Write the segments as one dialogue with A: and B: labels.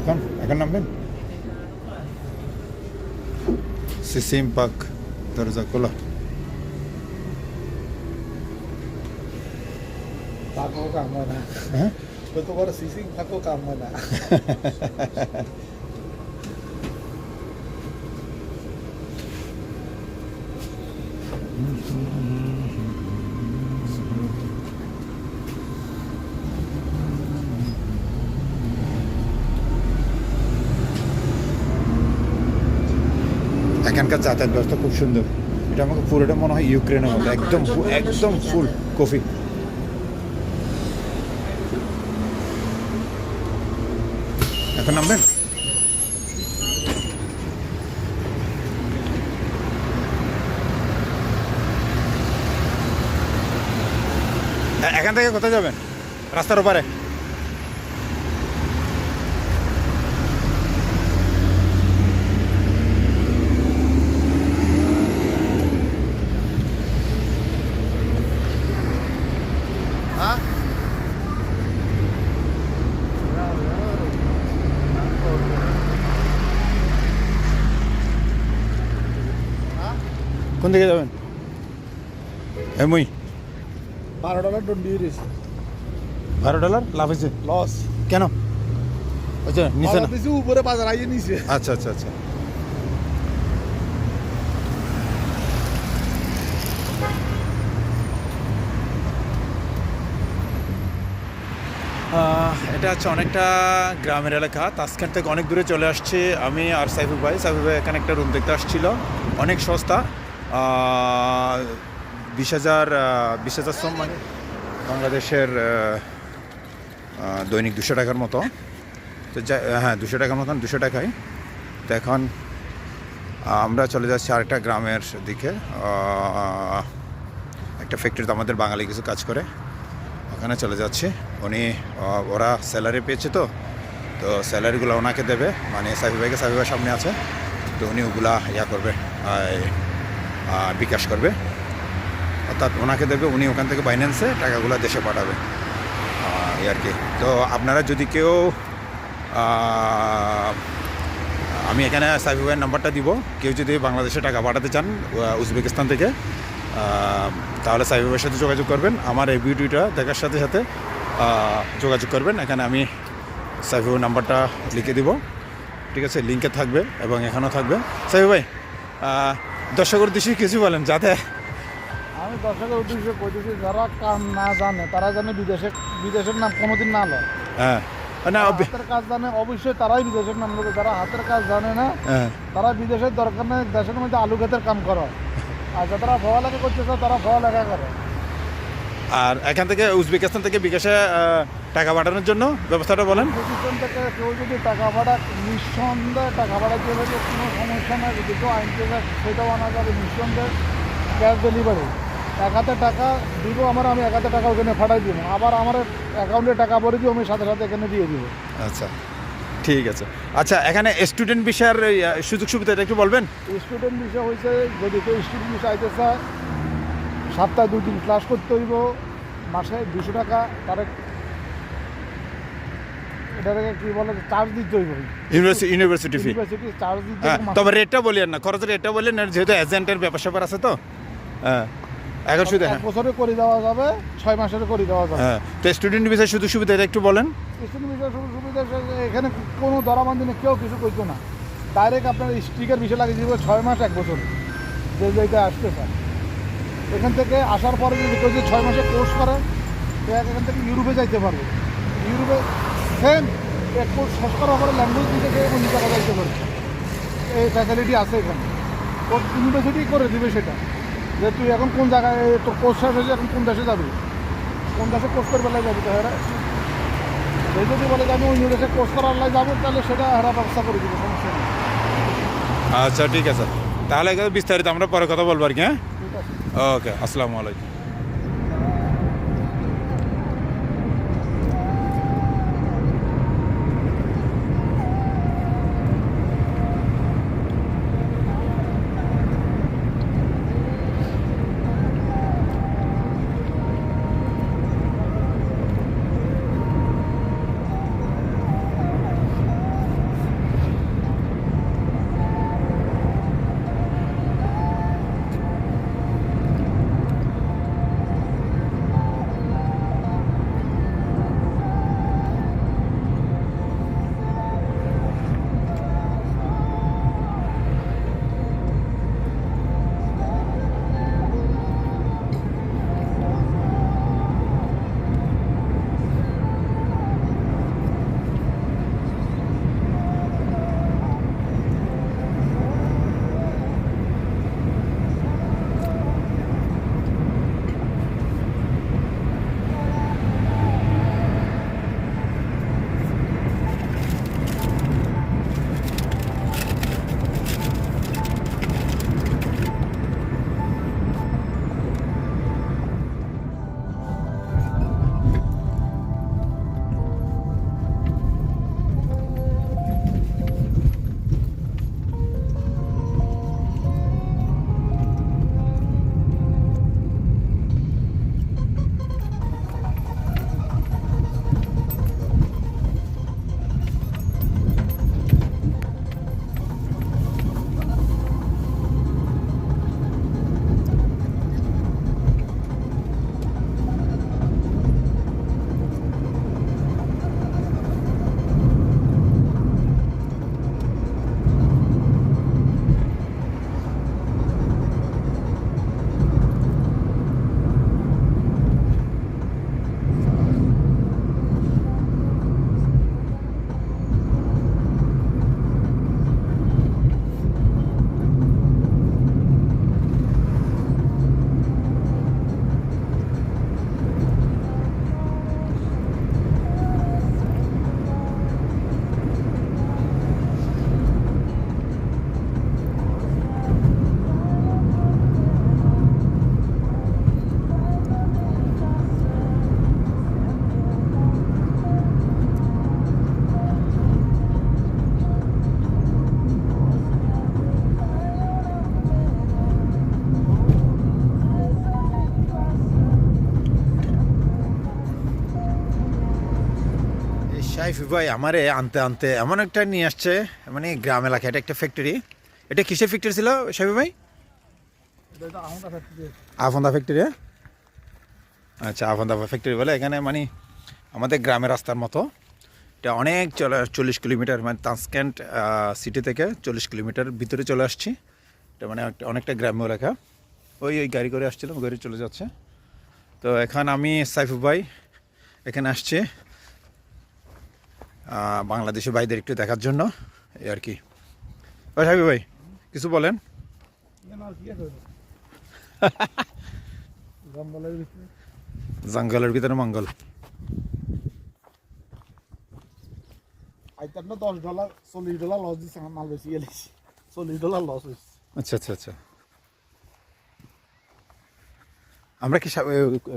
A: এখন এখন নামবেন? সিসিম পাক দরজা খোলা।
B: পাকও কাম হয় না,
A: হ্যাঁ
B: কত বড় সিসিং পাকও কাম হয় না।
A: এখানকার যাতায়াত ব্যবস্থা খুব সুন্দর। এটা আমাকে পুরোটা মনে হয় ইউক্রেনের মতো, একদম একদম ফুল কফি। এখন নামবেন? এখান থেকে কোথায় যাবেন? রাস্তার ওপারে? হ্যাঁ কোন দিকে যাবেন? এমই
B: $12 ডোন্ট দিয়ে দিয়েছে,
A: $12 লাভ হয়েছে?
B: লস।
A: কেন? আচ্ছা নিচে না?
B: দিয়েছে উপরে, বাজার আইয়ে নিচে।
A: আচ্ছা আচ্ছা আচ্ছা। এটা হচ্ছে অনেকটা গ্রামের এলাকা। তাসখান থেকে অনেক দূরে চলে আসছে আমি আর সাইফুল ভাই। সাইফুল ভাই এখানে একটা রুম দেখতে আসছিল, অনেক সস্তা, 20,000 শ্রম, মানে বাংলাদেশের দৈনিক 200 টাকার মতো। তো হ্যাঁ 200 টাকার মতন, 200 টাকায়। তো এখন আমরা চলে যাচ্ছি আরেকটা গ্রামের দিকে, একটা ফ্যাক্টরিতে আমাদের বাঙালি কিছু কাজ করে, ওখানে চলে যাচ্ছি। ওরা স্যালারি পেয়েছে, তো স্যালারিগুলো ওনাকে দেবে, মানে সাইফুল ভাইয়ের সামনে আছে, তো উনি ওগুলা করবে, বিকাশ করবে, অর্থাৎ ওনাকে দেবে, উনি ওখান থেকে বাইন্যান্সে টাকাগুলো দেশে পাঠাবে, এই আর কি। তো আপনারা যদি কেউ, আমি এখানে সাইফুল ভাইয়ের নাম্বারটা দিব, কেউ যদি বাংলাদেশে টাকা পাঠাতে চান উজবেকিস্তান থেকে, তাহলে সাইফুল ভাইয়ের সাথে যোগাযোগ করবেন। আমার এই ভিডিওটা দেখার সাথে সাথে যোগাযোগ করবেন। এখানে আমি সাইফুল নাম্বারটা লিখে দিব, ঠিক আছে? লিঙ্কে থাকবে এবং এখানেও থাকবে। সাইফুল ভাই, দর্শকের উদ্দেশ্যে কিছু বলেন, যাতে
B: আমি দর্শকের উদ্দেশ্যে বলতেছি, যারা কাম না জানে তারা জানে বিদেশের নাম কোনোদিন না লয়।
A: হ্যাঁ না,
B: হাতের কাজ জানে অবশ্যই তারাই বিদেশের নাম নেবে। যারা হাতের কাজ জানে না তারা বিদেশের দরকার নেই, দেশের মধ্যে আলু ক্ষেতের কাম করো। আর যারা পড়ালেখা করতেছে তারা পড়ালেখা করে।
A: আর এখান থেকে উজবেকিস্তান থেকে বিকাশে টাকা পাঠানোর জন্য ব্যবস্থাটা বলেন।
B: উজবেকিস্তান থেকে কেউ যদি টাকা পাঠা, নিঃসন্দেহে টাকা পাঠা দিয়ে কোনো সমস্যা নাই, যদি কেউ আইন থেকে সেটাও আনা যাবে নিঃসন্দেহে। ক্যাশ ডেলিভারি, 1 হাতে টাকা দিব আমি 1 হাতে টাকা ওখানে পাঠাই দিব, আবার আমার অ্যাকাউন্টে টাকা ভরে দিব, আমি সাথে সাথে এখানে দিয়ে দিব।
A: আচ্ছা ঠিক আছে। আচ্ছা, এখানে স্টুডেন্ট ভিসার সুযোগ সুবিধাটা একটু বলবেন।
B: স্টুডেন্ট বিষয় হয়েছে, যদি কেউ স্টুডেন্ট বিষয় আইতে চায়, সপ্তাহে 2 দিন ক্লাস করতে হইব, মাসে 200 টাকা তার এটাকে কি বলে চার্জ দিতে হইব,
A: ইউনিভার্সিটি ফি।
B: ইউনিভার্সিটি চার্জ দিতে
A: হ্যাঁ,
B: হইব।
A: তবে রেটটা বলেন না, খরচের রেটটা বললেন, যেহেতু এজেন্টের ব্যাপার স্যাপার আছে, তো হ্যাঁ এখন শুধু
B: 1 বছরে করে দেওয়া যাবে, 6 মাসের করে দেওয়া যাবে।
A: হ্যাঁ, তো স্টুডেন্ট ভিসার সুযোগ সুবিধা একটু বলেন।
B: স্টুডেন্ট বিষয় সুবিধা এখানে কোনো ধরাবান্ধি নেই, কেউ কিছু করতো না, ডাইরেক্ট আপনার স্টিকার বিষয় লাগিয়ে দিব 6 মাস 1 বছর যে যেটা আসতে চায়। এখান থেকে আসার পরে যদি কেউ যে 6 মাসে কোর্স করে, তো এখান থেকে ইউরোপে যাইতে পারবে। ইউরোপে সেম এক কোর্স শেষ করার পরে ল্যাঙ্গুয়েজ দিতে গিয়ে অন্য জায়গায় যাইতে পারবে, এই ফ্যাসিলিটি আছে এখানে। ইউনিভার্সিটি করে দিবে সেটা, যে তুই এখন কোন জায়গায় তোর কোর্স শেষ হয়েছে, এখন কোন দেশে যাবি, কোন দেশে কোর্স করে বেলায় যাবি। তো হেরা সে যদি বলে যে আমি অন্য দেশে কোর্স করার লাই যাবো, তাহলে সেটা হেরা ব্যবস্থা করে দিবে, সমস্যা নেই।
A: আচ্ছা ঠিক আছে, তাহলে বিস্তারিত আমরা পরে কথা বলবো আর কি। হ্যাঁ
B: ঠিক আছে।
A: ওকে, আসসালামু আলাইকুম। সাইফি ভাই আমারে আনতে আনতে এমন একটা নিয়ে আসছে, মানে গ্রাম এলাকায় এটা একটা ফ্যাক্টরি। এটা কিসের ফ্যাক্টরি ছিল সাইফি ভাই?
B: এটা আমাদের ফ্যাক্টরি।
A: আফন্দা ফ্যাক্টরি? আচ্ছা, আফন্দা ফ্যাক্টরি বলে। এখানে মানে আমাদের গ্রামের রাস্তার মতো। এটা অনেক 40 কিলোমিটার, মানে তাসকেন্ট সিটি থেকে 40 কিলোমিটার ভিতরে চলে আসছি। এটা মানে অনেকটা গ্রাম্য এলাকা। ওই গাড়ি করে আসছিলাম, গাড়ি চলে যাচ্ছে। তো এখন আমি সাইফু ভাই এখানে আসছি বাংলাদেশি ভাইদের একটু দেখার জন্য, এই আর কি। ওই সাইফু ভাই কিছু বলেন। জঙ্গলের ভিতরে মঙ্গল।
B: আইতার না $10 $40 লস দিচ্ছে, আমার মাল বেশি গেলেছি, $40 লস হয়েছে।
A: আচ্ছা আচ্ছা আচ্ছা। আমরা কি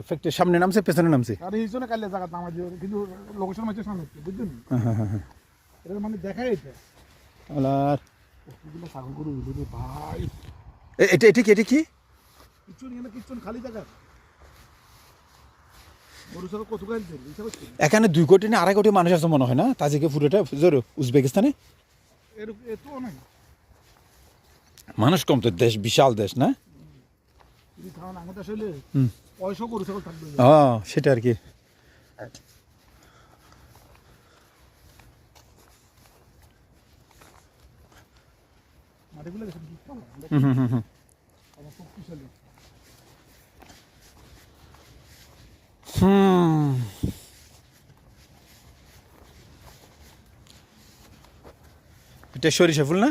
A: ফ্যাক্টরির সামনে নামছি, পেছনে নামছি?
B: আর এই জন্য কালে জায়গা নামা দিয়ে, কিন্তু লোকেশন হচ্ছে সামনে, বুঝলেন? এটা মানে দেখাই এটা
A: আর
B: এগুলো ছাগল গরু রে ভাই।
A: এটা এটা কি, এটা কি?
B: কিচ্ছু নেই না, কিচ্ছু খালি জায়গা। গরু ছাগল কত গাড়ি দিল হিসাব হচ্ছে?
A: এখানে 2 কোটি না 2.5 কোটি মানুষ আছে মনে হয় না, তাজিকে পুরোটা জোর উজবেকিস্তানে।
B: এত নাই
A: মানুষ কম তো, দেশ বিশাল দেশ না?
B: যদি খাওয়ান আমাদের আসলে পয়সা গরু ছাগল থাকবে।
A: সেটা আর কি।
B: মাটিগুলো দেখেন কি খাওয়া আমার শক্তিশালী।
A: এটা সরিষা ফুল না?